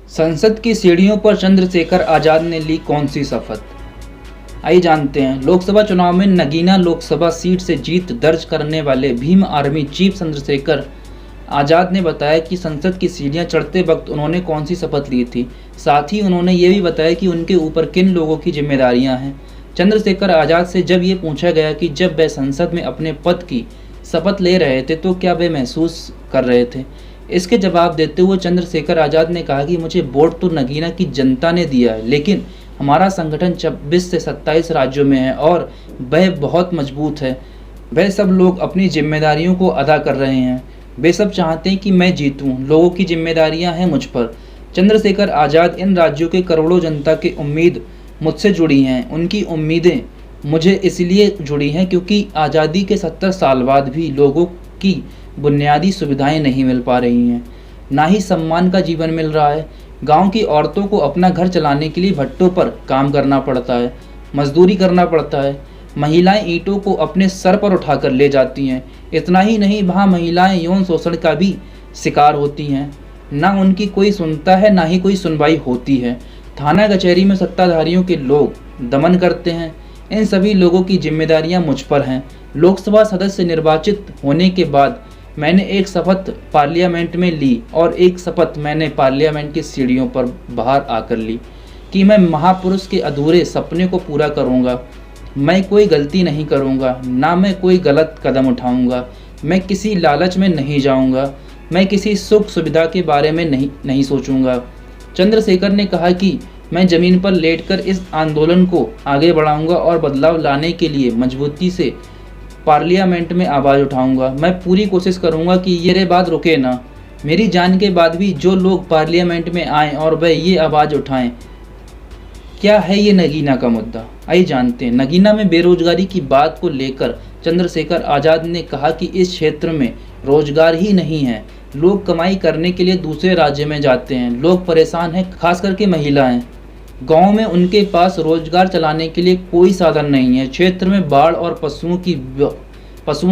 संसद की सीढ़ियों पर चंद्रशेखर आजाद ने ली कौन सी शपथ? आइए जानते हैं। लोकसभा चुनाव में नगीना लोकसभा सीट से जीत दर्ज करने वाले भीम आर्मी चीफ चंद्रशेखर आजाद ने बताया कि संसद की सीढ़ियां चढ़ते वक्त उन्होंने कौन सी शपथ ली थी। साथ ही उन्होंने ये भी बताया कि उनके ऊपर किन लोगों की जिम्मेदारियां हैं। चंद्रशेखर आजाद से जब ये पूछा गया कि जब वह संसद में अपने पद की शपथ ले रहे थे तो क्या वे महसूस कर रहे थे, इसके जवाब देते हुए चंद्रशेखर आजाद ने कहा कि मुझे वोट तो नगीना की जनता ने दिया है, लेकिन हमारा संगठन 26 से 27 राज्यों में है और वह बहुत मजबूत है। वह सब लोग अपनी जिम्मेदारियों को अदा कर रहे हैं। वे सब चाहते हैं कि मैं जीतूं। लोगों की जिम्मेदारियां हैं मुझ पर। चंद्रशेखर आजाद इन राज्यों के करोड़ों जनता की उम्मीद मुझसे जुड़ी हैं। उनकी उम्मीदें मुझे इसलिए जुड़ी हैं क्योंकि आज़ादी के 70 साल बाद भी लोगों की बुनियादी सुविधाएं नहीं मिल पा रही हैं, ना ही सम्मान का जीवन मिल रहा है। गांव की औरतों को अपना घर चलाने के लिए भट्टों पर काम करना पड़ता है, मजदूरी करना पड़ता है। महिलाएं ईंटों को अपने सर पर उठाकर ले जाती हैं। इतना ही नहीं, वहाँ महिलाएं यौन शोषण का भी शिकार होती हैं। ना उनकी कोई सुनता है, ना ही कोई सुनवाई होती है। थाना कचहरी में सत्ताधारियों के लोग दमन करते हैं। इन सभी लोगों की जिम्मेदारियां मुझ पर हैं। लोकसभा सदस्य निर्वाचित होने के बाद मैंने एक शपथ पार्लियामेंट में ली और एक शपथ मैंने पार्लियामेंट की सीढ़ियों पर बाहर आकर ली कि मैं महापुरुष के अधूरे सपने को पूरा करूंगा। मैं कोई गलती नहीं करूंगा, ना मैं कोई गलत कदम उठाऊंगा। मैं किसी लालच में नहीं जाऊंगा। मैं किसी सुख सुविधा के बारे में नहीं सोचूंगा। चंद्रशेखर ने कहा कि मैं ज़मीन पर लेटकर इस आंदोलन को आगे बढ़ाऊंगा और बदलाव लाने के लिए मजबूती से पार्लियामेंट में आवाज़ उठाऊंगा। मैं पूरी कोशिश करूंगा कि ये बात रुके ना। मेरी जान के बाद भी जो लोग पार्लियामेंट में आएँ और वह ये आवाज़ उठाएं। क्या है ये नगीना का मुद्दा? आइए जानते हैं। नगीना में बेरोजगारी की बात को लेकर चंद्रशेखर आज़ाद ने कहा कि इस क्षेत्र में रोजगार ही नहीं है। लोग कमाई करने के लिए दूसरे राज्य में जाते हैं। लोग परेशान हैं, खास करके महिलाएं। गांव में उनके पास रोजगार चलाने के लिए कोई साधन नहीं है। क्षेत्र में बाढ़ और पशुओं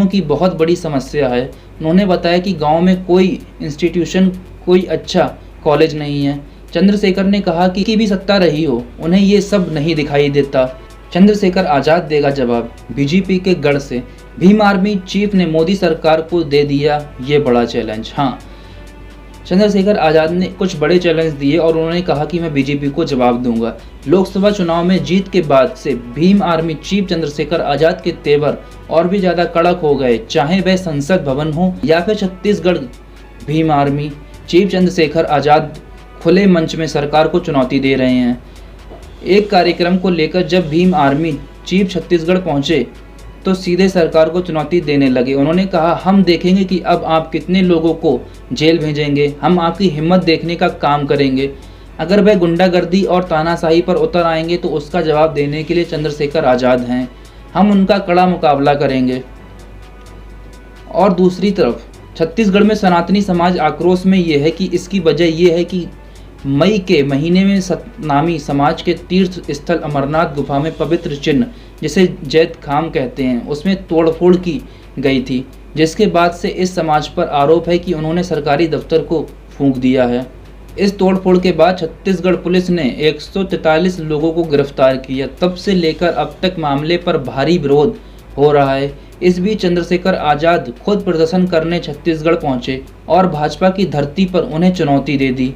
की बहुत बड़ी समस्या है। उन्होंने बताया कि गांव में कोई इंस्टीट्यूशन, कोई अच्छा कॉलेज नहीं है। चंद्रशेखर ने कहा कि भी सत्ता रही हो, उन्हें ये सब नहीं दिखाई देता। चंद्रशेखर आजाद देगा जवाब। बीजेपी के गढ़ से भीम आर्मी चीफ ने मोदी सरकार को दे दिया ये बड़ा चैलेंज। हाँ, चंद्रशेखर आजाद ने कुछ बड़े चैलेंज दिए और उन्होंने कहा कि मैं बीजेपी को जवाब दूंगा। लोकसभा चुनाव में जीत के बाद से भीम आर्मी चीफ चंद्रशेखर आजाद के तेवर और भी ज़्यादा कड़क हो गए, चाहे वह संसद भवन हो या फिर छत्तीसगढ़। भीम आर्मी चीफ चंद्रशेखर आजाद खुले मंच में सरकार को चुनौती दे रहे हैं। एक कार्यक्रम को लेकर जब भीम आर्मी चीफ छत्तीसगढ़ पहुंचे तो सीधे सरकार को चुनौती देने लगे। उन्होंने कहा, हम देखेंगे कि अब आप कितने लोगों को जेल भेजेंगे। हम आपकी हिम्मत देखने का काम करेंगे। अगर वह गुंडागर्दी और तानाशाही पर उतर आएंगे तो उसका जवाब देने के लिए चंद्रशेखर आज़ाद हैं। हम उनका कड़ा मुकाबला करेंगे। और दूसरी तरफ छत्तीसगढ़ में सनातनी समाज आक्रोश में ये है कि इसकी वजह यह है कि मई के महीने में सतनामी समाज के तीर्थ स्थल अमरनाथ गुफा में पवित्र चिन्ह, जिसे जैत खाम कहते हैं, उसमें तोड़फोड़ की गई थी, जिसके बाद से इस समाज पर आरोप है कि उन्होंने सरकारी दफ्तर को फूंक दिया है। इस तोड़फोड़ के बाद छत्तीसगढ़ पुलिस ने 143 लोगों को गिरफ्तार किया। तब से लेकर अब तक मामले पर भारी विरोध हो रहा है। इस बीच चंद्रशेखर आज़ाद खुद प्रदर्शन करने छत्तीसगढ़ पहुंचे और भाजपा की धरती पर उन्हें चुनौती दे दी।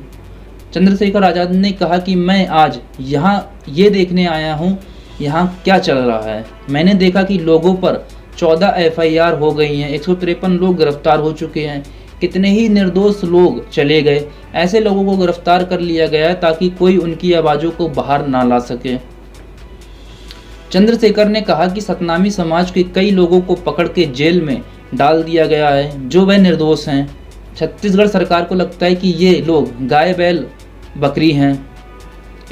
चंद्रशेखर आज़ाद ने कहा कि मैं आज यहाँ ये देखने आया हूँ यहाँ क्या चल रहा है। मैंने देखा कि लोगों पर 14 FIR हो गई हैं, 153 लोग गिरफ्तार हो चुके हैं। कितने ही निर्दोष लोग चले गए। ऐसे लोगों को गिरफ्तार कर लिया गया ताकि कोई उनकी आवाज़ों को बाहर ना ला सके। चंद्रशेखर ने कहा कि सतनामी समाज के कई लोगों को पकड़ के जेल में डाल दिया गया है जो वह निर्दोष हैं। छत्तीसगढ़ सरकार को लगता है कि ये लोग गाय बैल बकरी हैं।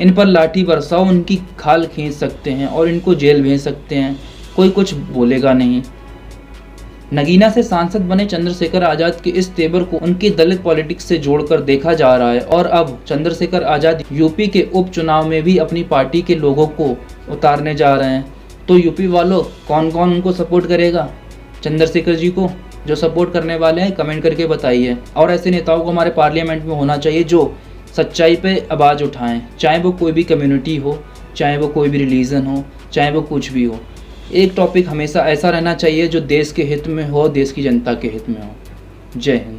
इन पर लाठी बरसाओ, उनकी खाल खींच सकते हैं और इनको जेल भेज सकते हैं। कोई कुछ बोलेगा नहीं। नगीना से सांसद बने चंद्रशेखर आज़ाद के इस तेवर को उनके दलित पॉलिटिक्स से जोड़कर देखा जा रहा है और अब चंद्रशेखर आज़ाद यूपी के उपचुनाव में भी अपनी पार्टी के लोगों को उतारने जा रहे हैं। तो यूपी वालों, कौन कौन उनको सपोर्ट करेगा? चंद्रशेखर जी को जो सपोर्ट करने वाले हैं कमेंट करके बताइए। और ऐसे नेताओं को हमारे पार्लियामेंट में होना चाहिए जो सच्चाई पे आवाज़ उठाएं, चाहे वो कोई भी कम्युनिटी हो, चाहे वो कोई भी रिलीजन हो, चाहे वो कुछ भी हो। एक टॉपिक हमेशा ऐसा रहना चाहिए जो देश के हित में हो, देश की जनता के हित में हो। जय हिंद।